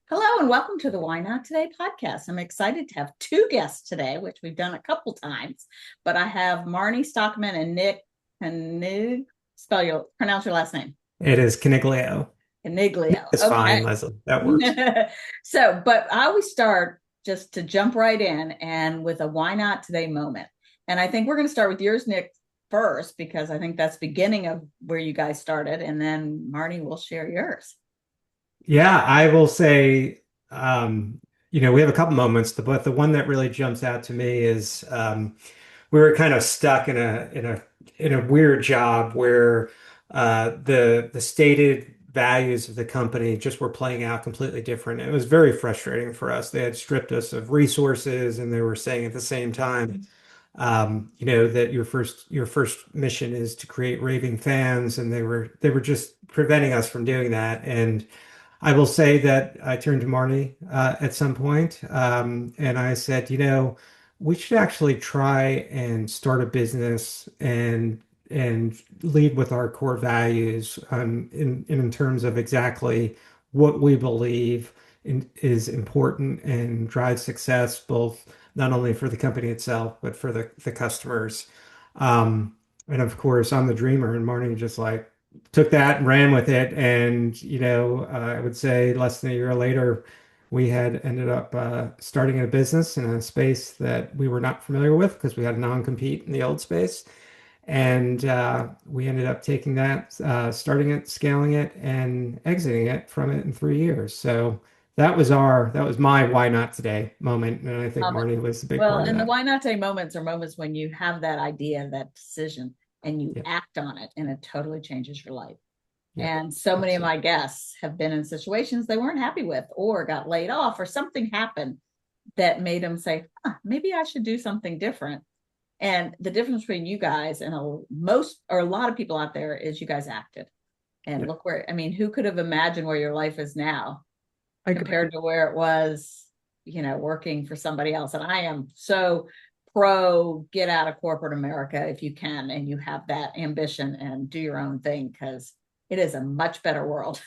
Hello and welcome to the Why Not Today podcast. I'm excited to have two guests today, which we've done a couple times, but I have Marnie Stockman and Nick. Pronounce your last name. It is Coniglio. Coniglio. It's fine, Okay. Leslie. That works. But I always start just to jump right in and with a Why Not Today moment. And I think we're going to start with yours, Nick, first, because I think that's beginning of where you guys started. And then Marnie will share yours. Yeah, I will say, we have a couple moments, but the one that really jumps out to me is we were kind of stuck in a weird job where the stated values of the company just were playing out completely different. It was very frustrating for us. They had stripped us of resources, and they were saying at the same time, that your first mission is to create raving fans, and they were just preventing us from doing that. And I will say that I turned to Marnie at some point, and I said, we should actually try and start a business and lead with our core values in terms of exactly what we believe is important and drives success, both not only for the company itself, but for the customers. And of course, I'm the dreamer, and Marnie just like took that and ran with it. And, I would say less than a year later, we had ended up starting a business in a space that we were not familiar with because we had a non-compete in the old space. And we ended up taking that, starting it, scaling it, and exiting it from it in 3 years. So that was my why not today moment. And I think Love it. Marnie was a big Well, part of and the that. why not today moments are moments when you have that idea, that decision, and you Yeah. act on it, and it totally changes your life. Yeah. And so many of Absolutely. my guests have been in situations they weren't happy with, or got laid off, or something happened that made them say, maybe I should do something different. And the difference between you guys and a lot of people out there is you guys acted. And Yeah. look where, I mean, who could have imagined where your life is now Agreed. compared to where it was, working for somebody else. And I am so pro get out of corporate America if you can, and you have that ambition and do your own thing because it is a much better world.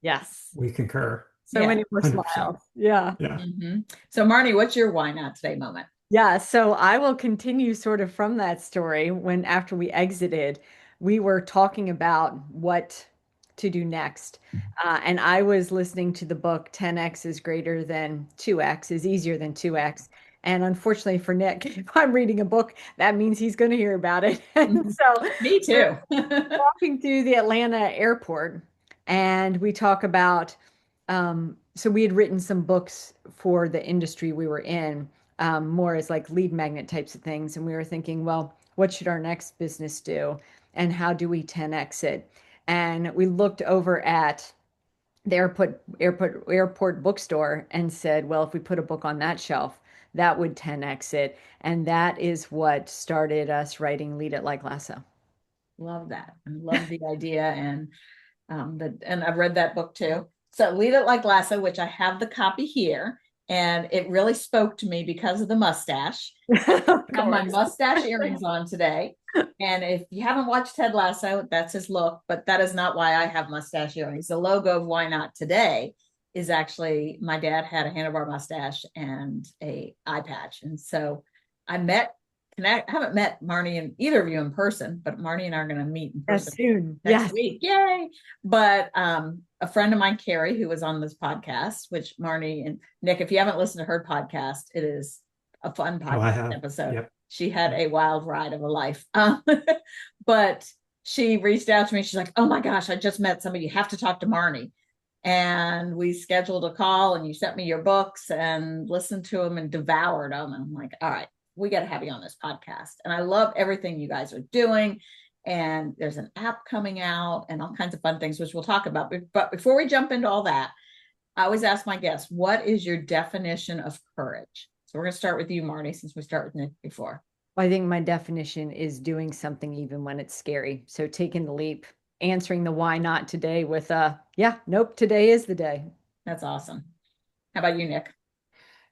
Yes. We concur. So Yeah. many more 100%. smiles. Yeah. Yeah. So, Marnie, what's your why not today moment? Yeah. So I will continue sort of from that story. When after we exited, we were talking about what to do next. And I was listening to the book 10x is greater than 2x is easier than 2x. And unfortunately for Nick, if I'm reading a book, that means he's going to hear about it. And so Me we're too. walking through the Atlanta airport and we talk about so we had written some books for the industry we were in, more as like lead magnet types of things. And we were thinking, well, what should our next business do? And how do we 10x it? And we looked over at the airport bookstore and said, well, if we put a book on that shelf, that would 10x it. And that is what started us writing Lead It Like Lasso. Love that. I love the idea. And I've read that book too. So Lead It Like Lasso, which I have the copy here, and it really spoke to me because of the mustache. Of I have my course. mustache earrings on today. And if you haven't watched Ted Lasso, that's his look, but that is not why I have mustache earrings. The logo of Why Not Today is actually my dad had a handlebar mustache and a eye patch. And so I met, and I haven't met Marnie and either of you in person, but Marnie and I are going to meet in Yes, person soon. next Yes. week. Yay. But a friend of mine, Carrie, who was on this podcast, which Marnie and Nick, if you haven't listened to her podcast, it is a fun Oh, I podcast have. episode. Yep. She had a wild ride of a life. But she reached out to me. She's like, oh my gosh, I just met somebody. You have to talk to Marnie. And we scheduled a call, and you sent me your books and listened to them and devoured them. And I'm like, all right, we got to have you on this podcast. And I love everything you guys are doing. And there's an app coming out and all kinds of fun things, which we'll talk about. But before we jump into all that, I always ask my guests, what is your definition of courage? So we're going to start with you, Marnie, since we start with Nick before. I think my definition is doing something even when it's scary. So taking the leap, answering the why not today with yeah, nope, today is the day. That's awesome. How about you, Nick?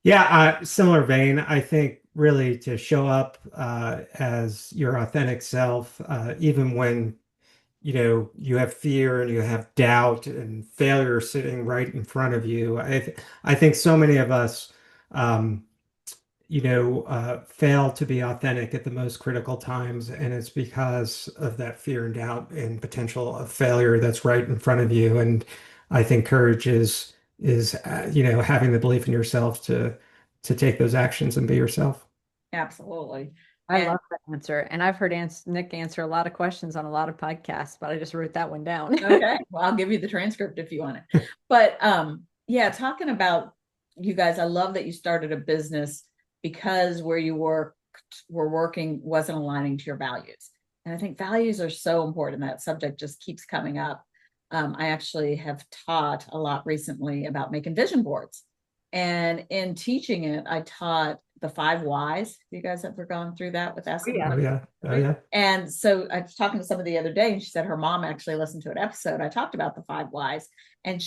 Yeah, similar vein. I think really to show up as your authentic self, even when you have fear and you have doubt and failure sitting right in front of you. I think so many of us, um, fail to be authentic at the most critical times, and it's because of that fear and doubt and potential of failure that's right in front of you. And I think courage is having the belief in yourself to take those actions and be yourself. Absolutely. I And love that answer. And I've heard Nick answer a lot of questions on a lot of podcasts, but I just wrote that one down. okay, well, I'll give you the transcript if you want it. But yeah, talking about you guys, I love that you started a business because where you were working wasn't aligning to your values. And I think values are so important. That subject just keeps coming up. I actually have taught a lot recently about making vision boards. And in teaching it, I taught the five whys. You guys ever gone through that with Oh, asking? yeah. Oh yeah. Oh yeah. And so I was talking to somebody the other day, and she said her mom actually listened to an episode. I talked about the five whys, and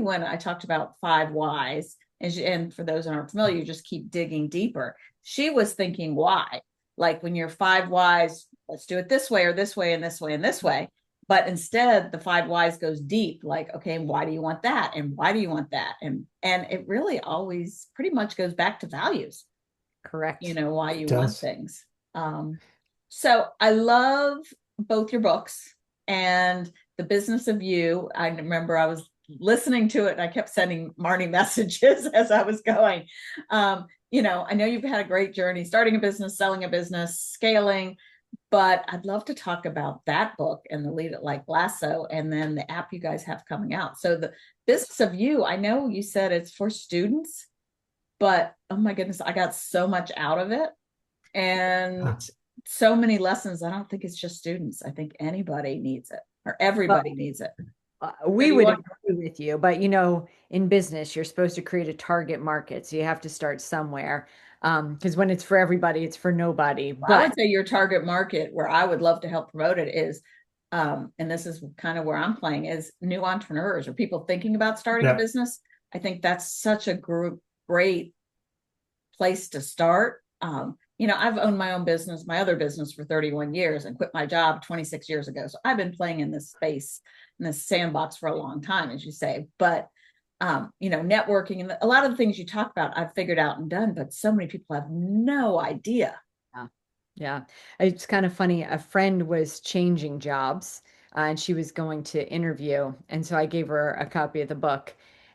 when I talked about five whys, and for those who aren't familiar, you just keep digging deeper. She was thinking why, like when you're five whys, let's do it this way or this way and this way and this way. But instead, the five whys goes deep, like, okay, why do you want that, and why do you want that, and it really always pretty much goes back to values. Correct. Why It you want does. things. So I love both your books and The Business of You. I remember I was listening to it and I kept sending Marnie messages as I was going. I know you've had a great journey starting a business, selling a business, scaling, but I'd love to talk about that book and the Lead It Like Lasso and then the app you guys have coming out. So the Business of You, I know you said it's for students, but oh my goodness, I got so much out of it and so many lessons. I don't think it's just students. I think anybody needs it or everybody Well, needs it. So we do you would want? agree with you, but in business, you're supposed to create a target market. So you have to start somewhere. Because when it's for everybody, it's for nobody. I But would say your target market, where I would love to help promote it, is, and this is kind of where I'm playing, is new entrepreneurs or people thinking about starting a Yeah. business. I think that's such a great place to start. I've owned my own business, my other business for 31 years and quit my job 26 years ago. So I've been playing in this space, in this sandbox for a long time, as you say. But, networking and a lot of the things you talk about, I've figured out and done, but so many people have no idea. yeah, yeah, it's kind of funny. A friend was changing jobs, and she was going to interview, and so I gave her a copy of the book,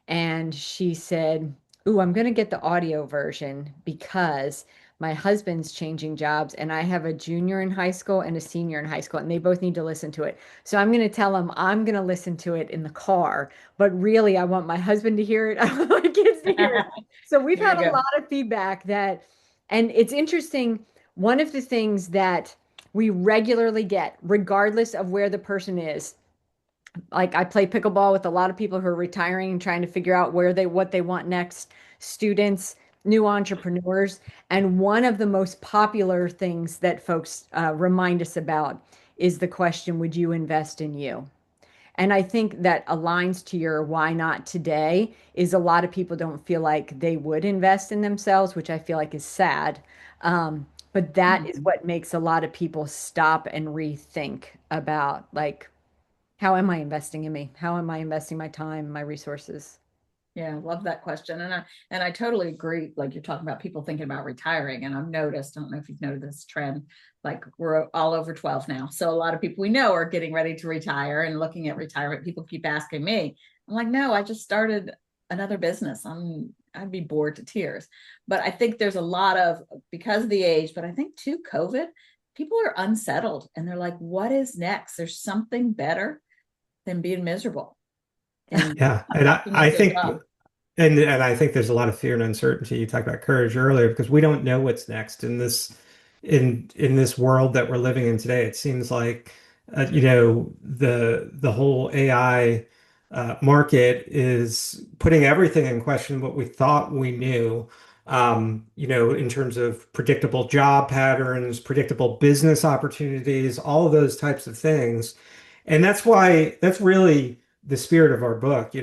and she said, "Ooh, I'm going to get the audio version because my husband's changing jobs, and I have a junior in high school and a senior in high school, and they both need to listen to it. So I'm going to tell them I'm going to listen to it in the car, but really, I want my husband to hear it. I want my kids to hear it." So we've There had you a go. lot of feedback that, and it's interesting. One of the things that we regularly get, regardless of where the person is, like I play pickleball with a lot of people who are retiring and trying to figure out what they want next, students, new entrepreneurs, and one of the most popular things that folks remind us about is the question, would you invest in you? And I think that aligns to your why not today is a lot of people don't feel like they would invest in themselves, which I feel like is sad. But that is Mhm. what makes a lot of people stop and rethink about like, how am I investing in me? How am I investing my time, my resources? Yeah, love that question. And I totally agree. Like you're talking about people thinking about retiring. And I've noticed, I don't know if you've noticed this trend, like we're all over 12 now. So a lot of people we know are getting ready to retire and looking at retirement. People keep asking me. I'm like, no, I just started another business. I'd be bored to tears. But I think there's a lot of because of the age, but I think too, COVID, people are unsettled and they're like, what is next? There's something better than being miserable and Yeah. And I, walking I into a think job. and I think there's a lot of fear and uncertainty. You talked about courage earlier because we don't know what's next in this world that we're living in today. It seems like the whole AI market is putting everything in question what we thought we knew. In terms of predictable job patterns, predictable business opportunities, all of those types of things. And that's really the spirit of our book.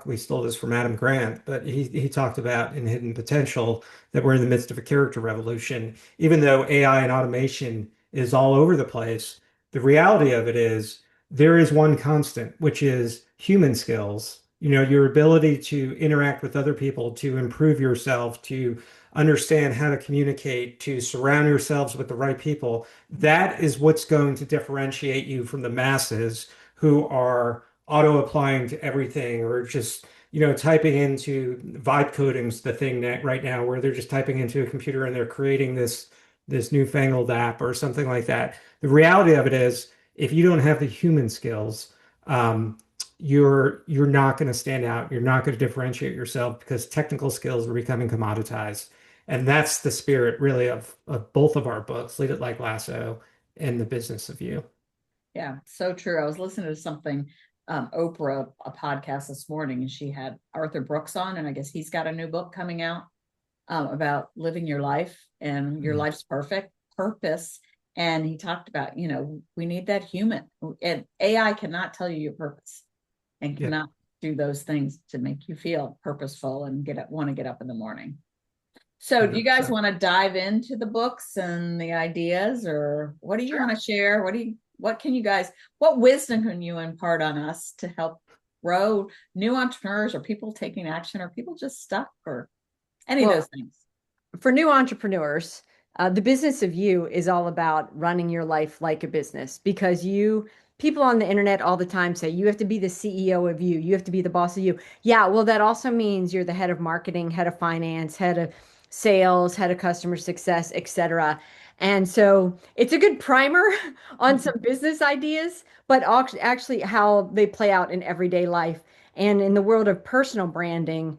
We stole this from Adam Grant, but he talked about in Hidden Potential that we're in the midst of a character revolution. Even though AI and automation is all over the place, the reality of it is there is one constant, which is human skills. Your ability to interact with other people, to improve yourself, to understand how to communicate, to surround yourselves with the right people. That is what's going to differentiate you from the masses who are auto applying to everything or just, typing into vibe coding's the thing that right now where they're just typing into a computer and they're creating this newfangled app or something like that. The reality of it is if you don't have the human skills, you're not going to stand out. You're not going to differentiate yourself because technical skills are becoming commoditized. And that's the spirit really of both of our books, Lead It Like Lasso and The Business of You. Yeah, so true. I was listening to something, Oprah, a podcast this morning, and she had Arthur Brooks on, and I guess he's got a new book coming out about living your life and your Mm. life's perfect purpose. And he talked about, we need that human, and AI cannot tell you your purpose and Yep, cannot do those things to make you feel purposeful and want to get up in the morning. So do you guys 100%. want to dive into the books and the ideas, or what do you want to share? What wisdom can you impart on us to help grow new entrepreneurs or people taking action or people just stuck or any of Well, those things? for new entrepreneurs, the business of you is all about running your life like a business because people on the internet all the time say you have to be the CEO of you, you have to be the boss of you. Yeah, well, that also means you're the head of marketing, head of finance, head of sales, head of customer success, etc. And so it's a good primer on some business ideas, but actually how they play out in everyday life. And in the world of personal branding,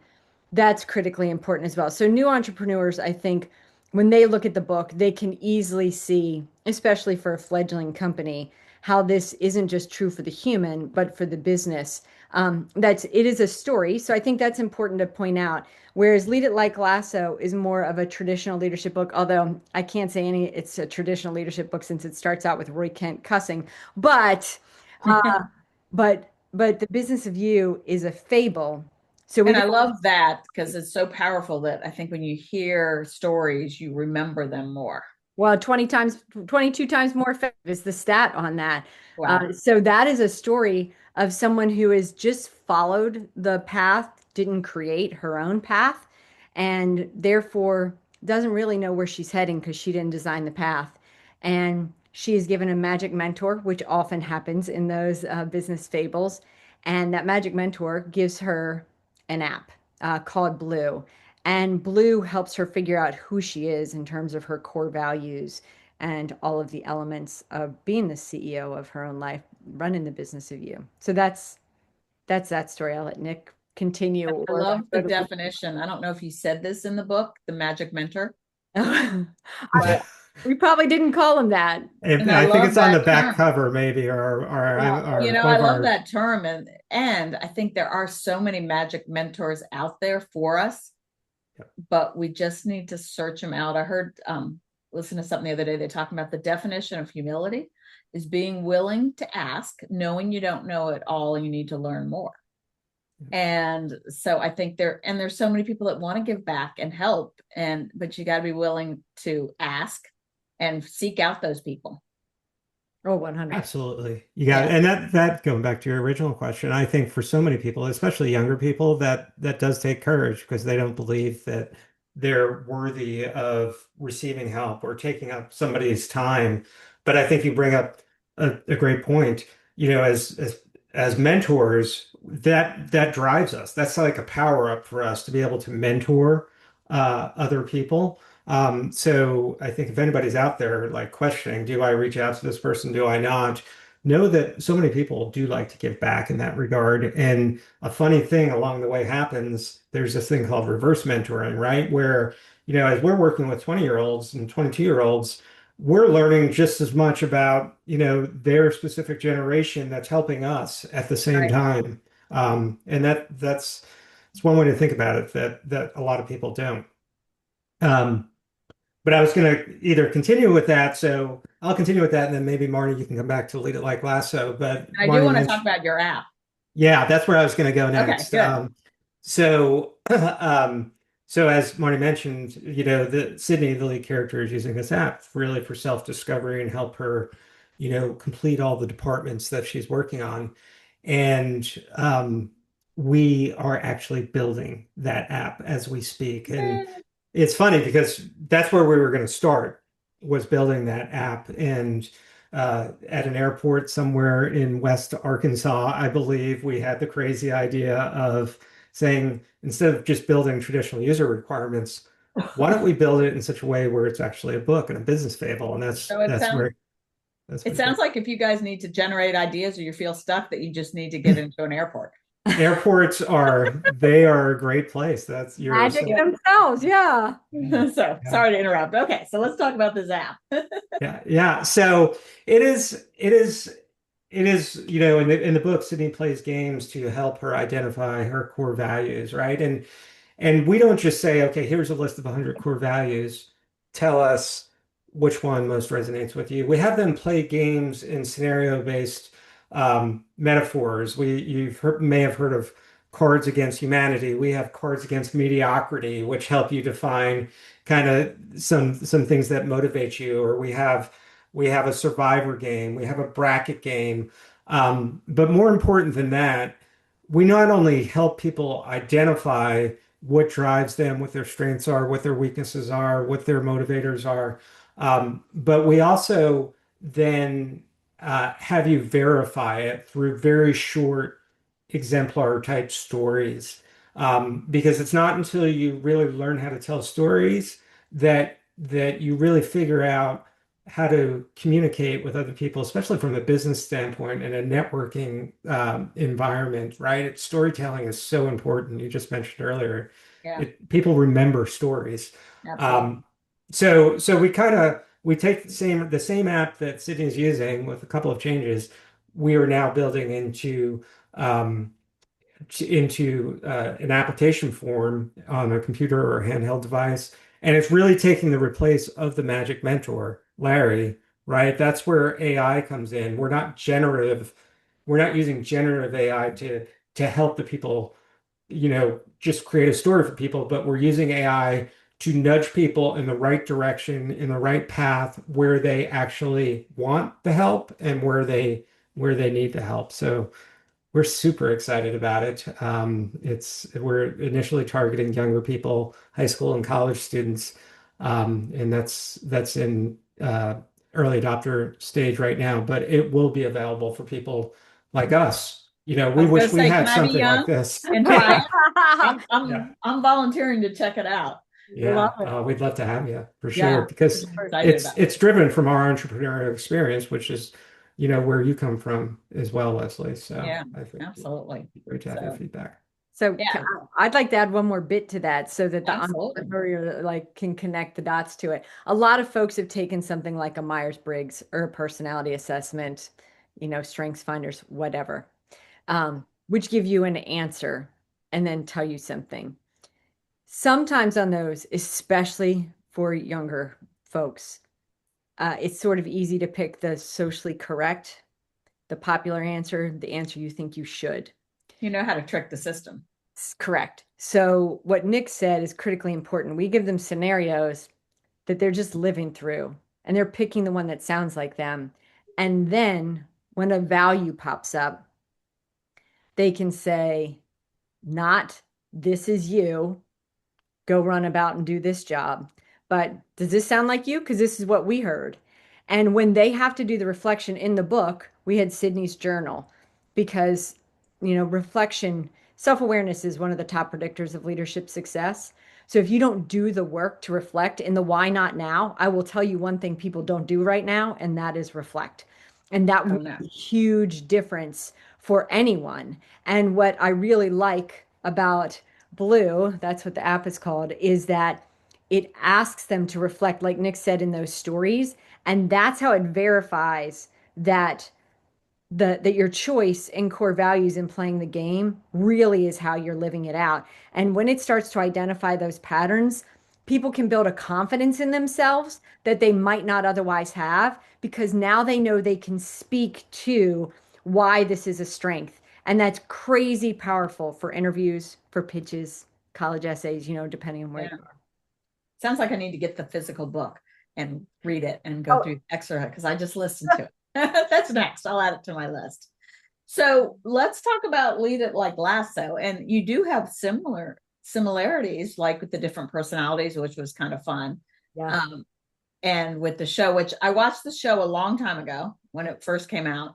that's critically important as well. So new entrepreneurs, I think, when they look at the book, they can easily see, especially for a fledgling company, how this isn't just true for the human, but for the business. It is a story. So I think that's important to point out. Whereas Lead It Like Lasso is more of a traditional leadership book, although I can't say it's a traditional leadership book since it starts out with Roy Kent cussing. But uh, but the business of you is a fable. So we And I don't. love that because it's so powerful that I think when you hear stories, you remember them more. Well, 20 times, 22 times more effective is the stat on that. Wow. So that is a story of someone who has just followed the path, didn't create her own path, and therefore doesn't really know where she's heading because she didn't design the path. And she is given a magic mentor, which often happens in those business fables. And that magic mentor gives her an app called Blue. And Blue helps her figure out who she is in terms of her core values and all of the elements of being the CEO of her own life, running the business of you. So that's that story. I'll let Nick continue I or love the go to. definition. I don't know if you said this in the book, the magic mentor, I, but we probably didn't call him that. and I I think love it's on the that back term. cover, maybe, Yeah. or one I of love our. that term, and I think there are so many magic mentors out there for us, but we just need to search them out. I heard listen to something the other day, they're talking about the definition of humility is being willing to ask, knowing you don't know it all and you need to learn more. And so I think there's so many people that want to give back and help, but you got to be willing to ask and seek out those people. Oh, 100. Absolutely. You got it. Yeah. And that going back to your original question, I think for so many people, especially younger people, that does take courage because they don't believe that they're worthy of receiving help or taking up somebody's time. But I think you bring up a great point. As mentors, that drives us. That's like a power up for us to be able to mentor other people. So I think if anybody's out there like questioning, do I reach out to this person? Do I not? Know that so many people do like to give back in that regard. And a funny thing along the way happens, there's this thing called reverse mentoring, right? Where, as we're working with 20-year-olds and 22-year-olds, we're learning just as much about, their specific generation that's helping us at the same Right. time. And that's it's one way to think about it that a lot of people don't. Um, but I was going to either continue with that, so I'll continue with that, and then maybe Marnie, you can come back to Lead It Like Lasso. But I do Marnie want to talk mentioned, about your app. yeah, that's where I was going to go Okay, next. good. So, so as Marnie mentioned, the Sydney, the lead character, is using this app really for self-discovery and help her complete all the departments that she's working on. And we are actually building that app as we speak. And it's funny because that's where we were going to start, was building that app. And at an airport somewhere in West Arkansas, I believe we had the crazy idea of saying, instead of just building traditional user requirements, why don't we build it in such a way where it's actually a book and a business fable? And So it that's sounds where that's it what it sounds is. like if you guys need to generate ideas or you feel stuck, that you just need to get into an airport. Airports are they are a great place. That's you're Magic so Yeah. themselves, yeah. So yeah. sorry to interrupt. Okay, so let's talk about this app. Yeah, yeah. So it is, in the book, Sydney plays games to help her identify her core values, right? And we don't just say, okay, here's a list of 100 core values. Tell us which one most resonates with you. We have them play games in scenario-based metaphors. May have heard of Cards Against Humanity. We have Cards Against Mediocrity, which help you define kind of some things that motivate you. Or we have a survivor game. We have a bracket game. But more important than that, we not only help people identify what drives them, what their strengths are, what their weaknesses are, what their motivators are. But we also then have you verify it through very short exemplar type stories. Because it's not until you really learn how to tell stories that you really figure out how to communicate with other people, especially from a business standpoint and a networking environment, right? Storytelling is so important. You just mentioned earlier, Yeah, people remember stories. absolutely. Um, so we take the same app that Sydney's using with a couple of changes. We are now building um, into an application form on a computer or a handheld device. And it's really taking the replace of the magic mentor, Larry, right? That's where AI comes in. We're not using generative AI to help the people, just create a story for people, but we're using AI to nudge people in the right direction, in the right path where they actually want the help and where they need the help. So we're super excited about it. We're initially targeting younger people, high school and college students, and that's in early adopter stage right now. But it will be available for people like us. I We was gonna wish we say, can had I be something like young this. and try it? Yeah, I'm yeah, I'm I'm volunteering to check it out. Love yeah. it. We'd love to have you for Yeah, sure because I'm For excited it's about it's driven from our entrepreneurial experience, which is where you come from as well, Leslie. it. So Yeah, I think it'd absolutely. be great to have your So feedback. So yeah, I'd like to add one more bit to that so that the absolutely. entrepreneur like can connect the dots to it. A lot of folks have taken something like a Myers-Briggs or a personality assessment, Strengths Finders, whatever, which give you an answer and then tell you something. Sometimes on those, especially for younger folks, it's sort of easy to pick the socially correct, the popular answer, the answer you think you should. You know how to trick the system. Correct. So what Nick said is critically important. We give them scenarios that they're just living through and they're picking the one that sounds like them. And then when a value pops up, they can say, not this is you, go run about and do this job. But does this sound like you? Because this is what we heard. And when they have to do the reflection in the book, we had Sydney's journal because, reflection, self awareness is one of the top predictors of leadership success. So if you don't do the work to reflect in the why not now, I will tell you one thing people don't do right now, and that is reflect. And that Oh will no. make a huge difference for anyone. And what I really like about Blue, that's what the app is called, is that it asks them to reflect, like Nick said in those stories. And that's how it verifies that that your choice in core values in playing the game really is how you're living it out. And when it starts to identify those patterns, people can build a confidence in themselves that they might not otherwise have because now they know they can speak to why this is a strength. And that's crazy powerful for interviews, for pitches, college essays, depending on where Yeah. you are. Sounds like I need to get the physical book and read it and go Oh, through the excerpt because I just listened to it. That's next. I'll add it to my list. So let's talk about Lead It Like Lasso. And you do have similarities, like with the different personalities, which was kind of fun. Yeah. Um, and with the show, which I watched the show a long time ago when it first came out,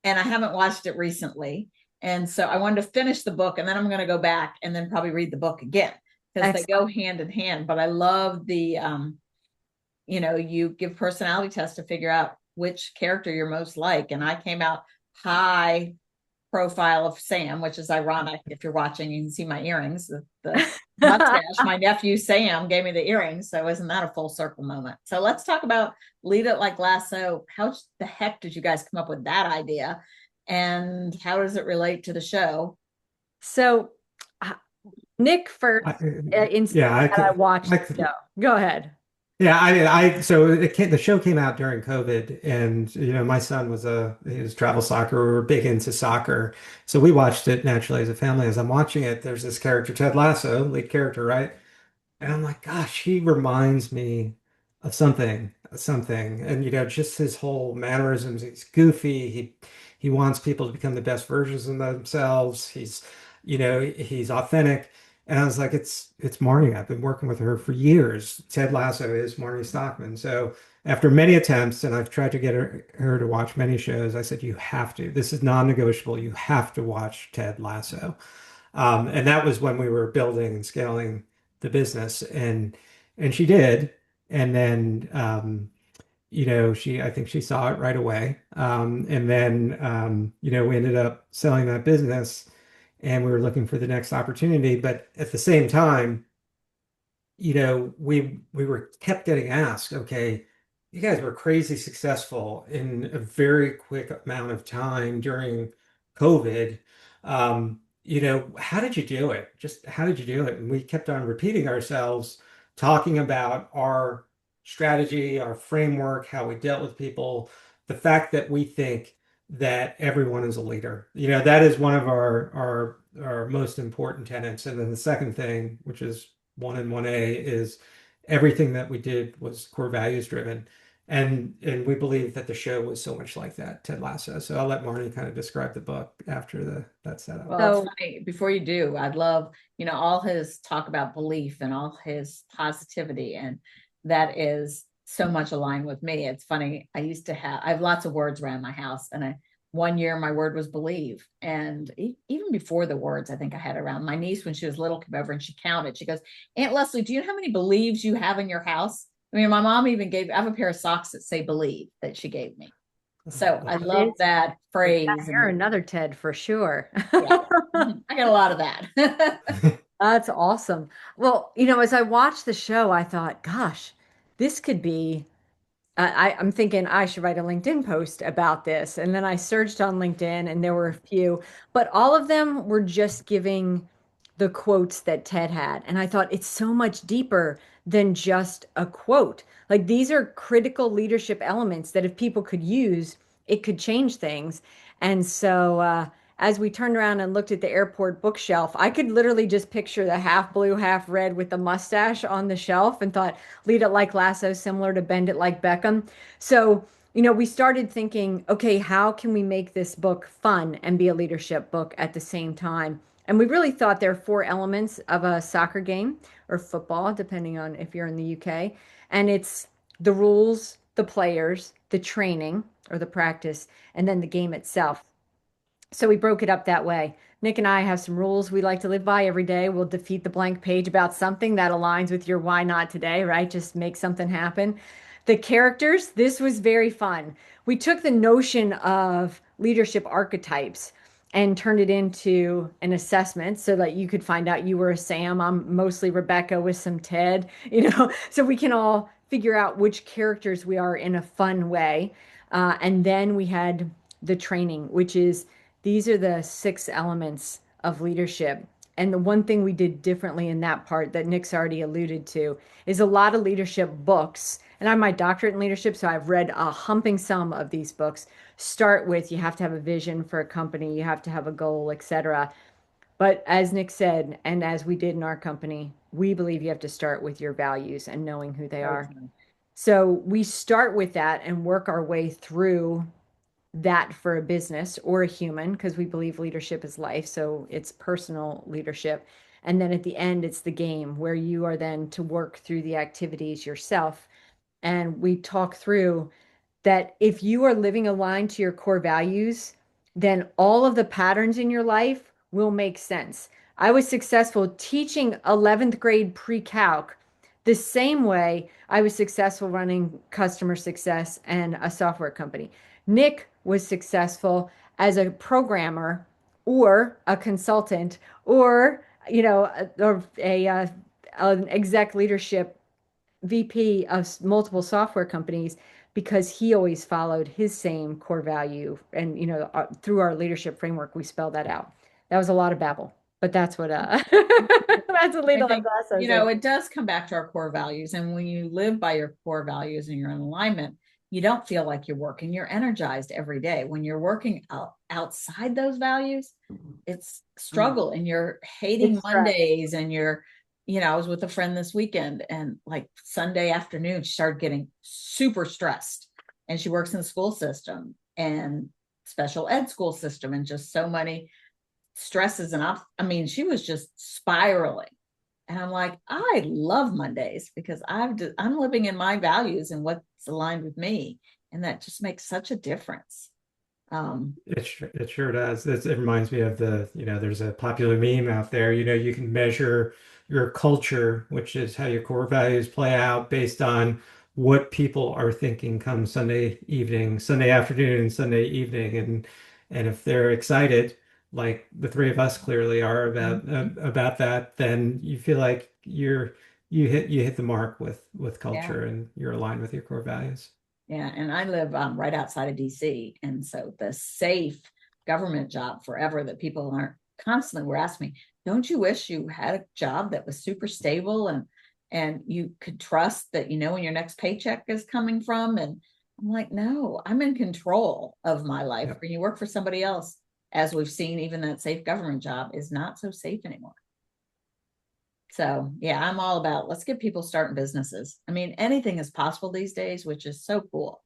and I haven't watched it recently. And so I wanted to finish the book, and then I'm going to go back and then probably read the book again because they Excellent. go hand in hand. But I love the, you give personality tests to figure out which character you're most like. And I came out high profile of Sam, which is ironic. If you're watching, you can see my earrings, the mustache. My nephew Sam gave me the earrings. So isn't that a full circle moment? So let's talk about Lead It Like Lasso. How the heck did you guys come up with that idea? And how does it relate to the show? So, uh, Nick first I, insisted yeah, I that I could, watch I the could, show. Go ahead. yeah, so the show came out during COVID, and my son he was travel soccer. We were big into soccer, so we watched it naturally as a family. As I'm watching it, there's this character, Ted Lasso, lead character, right? And I'm like, gosh, he reminds me of something. And just his whole mannerisms. He's goofy. He wants people to become the best versions of themselves. He's authentic. And I was like, it's Marnie. I've been working with her for years. Ted Lasso is Marnie Stockman. So after many attempts, and I've tried to get her to watch many shows, I said, you have to. This is non-negotiable. You have to watch Ted Lasso. And that was when we were building and scaling the business, and she did. And then I think she saw it right away. And then we ended up selling that business, and we were looking for the next opportunity. But at the same time, we were kept getting asked, okay, you guys were crazy successful in a very quick amount of time during COVID. How did you do it? Just how did you do it? And we kept on repeating ourselves, talking about our strategy, our framework, how we dealt with people, the fact that we think that everyone is a leader. That is one of our most important tenets. And then the second thing, which is 1 and 1A, is everything that we did was core values driven. And we believe that the show was so much like that, Ted Lasso. So I'll let Marnie kind of describe the book after that setup. Well, it's So, funny. Before you do, I'd love, all his talk about belief and all his positivity. And that is so much aligned with me. It's funny. I have lots of words around my house. And one year my word was believe. And even before the words, I think I had around my niece when she was little came over and she counted. She goes, Aunt Leslie, do you know how many believes you have in your house? I mean, my mom even I have a pair of socks that say believe that she gave me. So I love that phrase. you're And another Ted for sure. yeah, I get a lot of that. That's awesome. Well, as I watched the show, I thought, gosh, this could be. I'm thinking I should write a LinkedIn post about this. And then I searched on LinkedIn and there were a few, but all of them were just giving the quotes that Ted had. And I thought it's so much deeper than just a quote. Like these are critical leadership elements that if people could use, it could change things. And so, as we turned around and looked at the airport bookshelf, I could literally just picture the half blue, half red with the mustache on the shelf and thought, lead it like Lasso, similar to bend it like Beckham. So, we started thinking, okay, how can we make this book fun and be a leadership book at the same time? And we really thought there are four elements of a soccer game or football, depending on if you're in the UK. And it's the rules, the players, the training or the practice, and then the game itself. So we broke it up that way. Nick and I have some rules we like to live by every day. We'll defeat the blank page about something that aligns with your why not today, right? Just make something happen. The characters, this was very fun. We took the notion of leadership archetypes and turned it into an assessment so that you could find out you were a Sam. I'm mostly Rebecca with some Ted, so we can all figure out which characters we are in a fun way. And then we had the training, which is these are the six elements of leadership. And the one thing we did differently in that part that Nick's already alluded to is a lot of leadership books. And I'm my doctorate in leadership, so I've read a humping sum of these books. Start with you have to have a vision for a company, you have to have a goal, etc. But as Nick said, and as we did in our company, we believe you have to start with your values and knowing who they are. So we start with that and work our way through that for a business or a human because we believe leadership is life. So it's personal leadership. And then at the end, it's the game where you are then to work through the activities yourself. And we talk through that if you are living aligned to your core values, then all of the patterns in your life will make sense. I was successful teaching 11th grade pre-calc the same way I was successful running customer success and a software company. Nick was successful as a programmer or a consultant or, an exec leadership VP of multiple software companies because he always followed his same core value. And, through our leadership framework, we spell that out. That was a lot of babble, but that's what, that's what I Lead Like think, Lasso is. it does come back to our core values. And when you live by your core values and you're in alignment, you don't feel like you're working. You're energized every day. When you're working outside those values, it's struggle and you're hating It's stress. Mondays and I was with a friend this weekend and like Sunday afternoon, she started getting super stressed and she works in the school system and special ed school system and just so many stresses I mean, she was just spiraling. And I'm like, I love Mondays because I'm living in my values and what's aligned with me. And that just makes such a difference. It sure does. It reminds me of there's a popular meme out there, you can measure your culture, which is how your core values play out based on what people are thinking come Sunday evening, Sunday afternoon, and Sunday evening. And if they're excited, like the three of us clearly are about that, then you feel like you hit the mark with yeah. culture and you're aligned with your core values. Yeah, and I live right outside of DC, and so the safe government job forever that people aren't constantly were asking me, "Don't you wish you had a job that was super stable and you could trust that you know when your next paycheck is coming from?" And I'm like, "No, I'm in control of my life. Yep. When you work for somebody else, as we've seen, even that safe government job is not so safe anymore." So yeah, I'm all about let's get people starting businesses. I mean, anything is possible these days, which is so cool.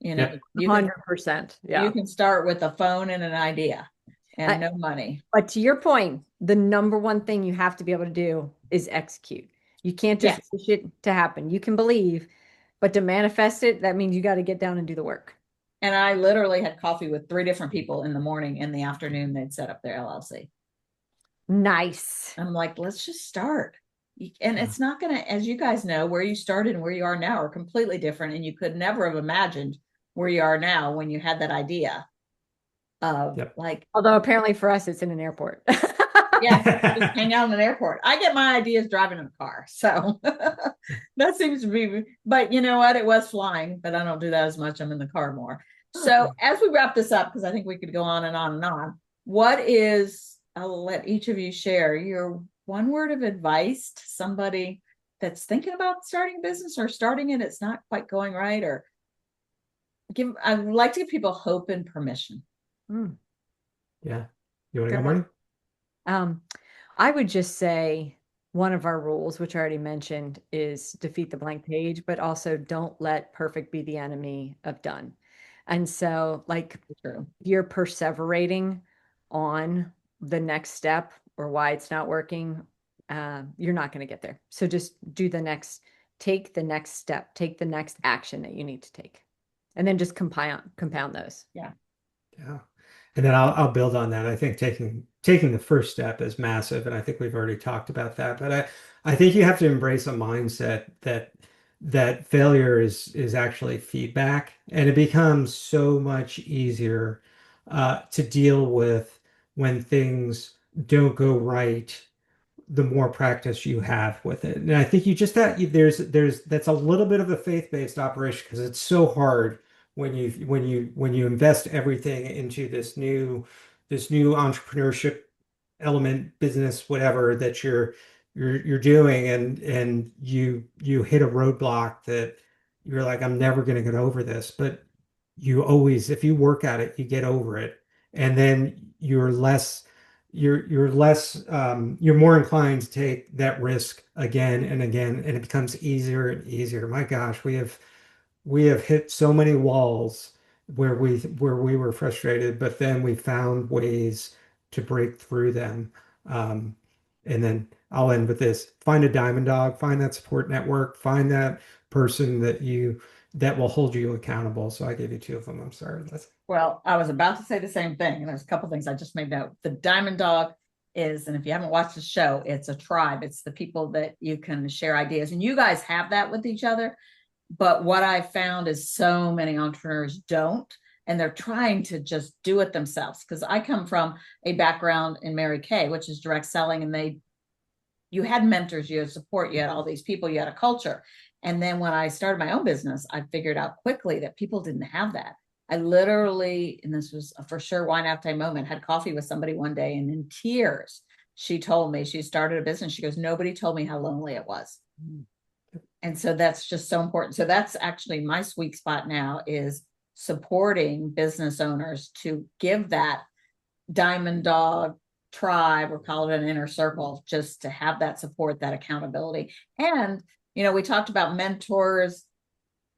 Yep. $100%. You Yeah. can start with a phone and an idea and I, no money. but to your point, the number one thing you have to be able to do is execute. You can't Yeah. just wish it to happen. You can believe, but to manifest it, that means you got to get down and do the work. And I literally had coffee with three different people in the morning. In the afternoon, they'd set up their LLC. Nice. I'm like, let's just start. And Yeah. it's not going to, as you guys know, where you started and where you are now are completely different. And you could never have imagined where you are now when you had that idea of Yep. like, Although apparently for us, it's in an airport. yeah, just hang out in an airport. I get my ideas driving in a car. So that seems to be, but you know what? It was flying, but I don't do that as much. I'm in the car more. So as we wrap this up, because I think we could go on and on and on, I'll let each of you share your one word of advice to somebody that's thinking about starting a business or starting it, it's not quite going right, or I would like to give people hope and permission. Mm, Yeah. You want to go go, ahead. Marnie? Um, I would just say one of our rules, which I already mentioned, is defeat the blank page, but also don't let perfect be the enemy of done. And so, like, True. if you're perseverating on the next step or why it's not working, you're not going to get there. So just take the next step, take the next action that you need to take, and then just compound those. Yeah. Yeah. And then I'll build on that. I think taking the first step is massive, and I think we've already talked about that. But I think you have to embrace a mindset that failure is actually feedback, and it becomes so much easier to deal with when things don't go right the more practice you have with it. And I think you just that there's that's a little bit of a faith-based operation because it's so hard when you invest everything into this new entrepreneurship element, business, whatever that you're doing, and you hit a roadblock that you're like, I'm never going to get over this. But you always, if you work at it, you get over it, and then you're less you're less you're more inclined to take that risk again and again, and it becomes easier and easier. My gosh, we have hit so many walls where we were frustrated, but then we found ways to break through them. Um, and then I'll end with this: find a diamond dog, find that support network, find that person that will hold you accountable. So I gave you two of them. I'm sorry. Well, I was about to say the same thing, and there's a couple things I just made note. The diamond dog is, and if you haven't watched the show, it's a tribe. It's the people that you can share ideas, and you guys have that with each other. But what I found is so many entrepreneurs don't, and they're trying to just do it themselves. Because I come from a background in Mary Kay, which is direct selling, and you had mentors, you had support, you had all these people, you had a culture. And then when I started my own business, I figured out quickly that people didn't have that. I literally, and this was a for sure wine out time moment, had coffee with somebody one day, and in tears, she told me she started a business. She goes, nobody told me how lonely it was. And so that's just so important. So that's actually my sweet spot now, is supporting business owners to give that diamond dog tribe, or call it an inner circle, just to have that support, that accountability. And, we talked about mentors,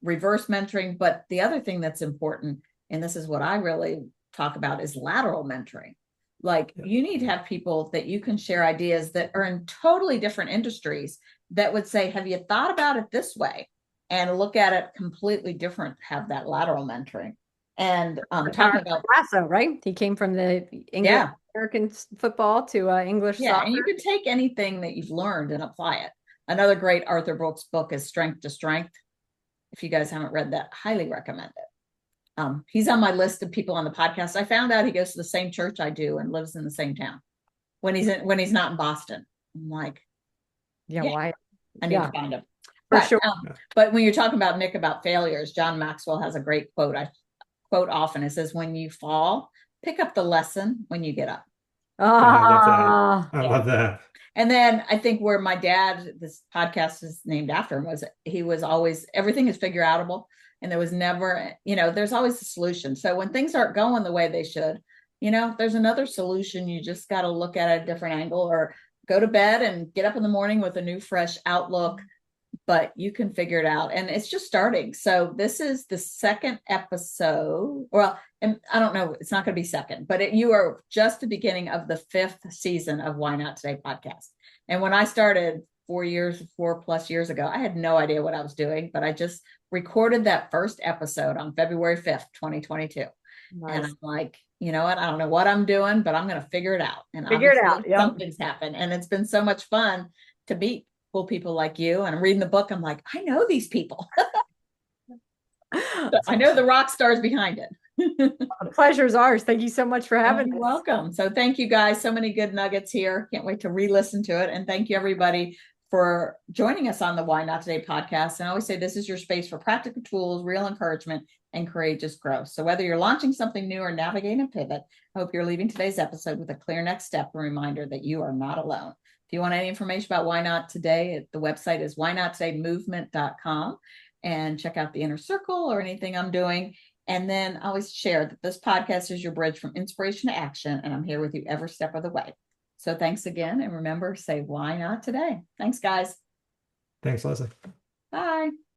reverse mentoring, but the other thing that's important, and this is what I really talk about, is lateral mentoring. Like, you need to have people that you can share ideas that are in totally different industries that would say, have you thought about it this way? And look at it completely different, have that lateral mentoring. And talking about Lasso, right? He came from the English American football to English soccer. And you can take anything that you've learned and apply it. Another great Arthur Brooks book is Strength to Strength. If you guys haven't read that, highly recommend it. He's on my list of people on the podcast. I found out he goes to the same church I do and lives in the same town when he's not in Boston. I'm like, why? I need to find him. For sure. But when you're talking about, Nick, about failures, John Maxwell has a great quote. I quote often. It says, when you fall, pick up the lesson when you get up. I love that. And then I think where my dad, this podcast is named after him, he was always, everything is figure outable. And there was never, there's always a solution. So when things aren't going the way they should, there's another solution. You just got to look at a different angle, or go to bed and get up in the morning with a new, fresh outlook. But you can figure it out, and it's just starting. So this is the second episode. Well, and I don't know, it's not going to be second, but you are just the beginning of the 5th season of Why Not Today podcast. And when I started 4+ years ago, I had no idea what I was doing, but I just recorded that first episode on February 5th, 2022. Nice. And I'm like, you know what? I don't know what I'm doing, but I'm going to figure it out. And something's happened. And it's been so much fun to meet cool people like you. And I'm reading the book. I'm like, I know these people. I know the rock stars behind it. The pleasure is ours. Thank you so much for having us. You're welcome. So thank you guys. So many good nuggets here. Can't wait to re-listen to it. And thank you everybody for joining us on the Why Not Today podcast. And I always say this is your space for practical tools, real encouragement, and courageous growth. So whether you're launching something new or navigating a pivot, I hope you're leaving today's episode with a clear next step and reminder that you are not alone. If you want any information about Why Not Today, the website is whynotTodayMovement.com, and check out the inner circle or anything I'm doing. And then I always share that this podcast is your bridge from inspiration to action, and I'm here with you every step of the way. So thanks again. And remember, say, why not today? Thanks, guys. Thanks, Leslie. Bye.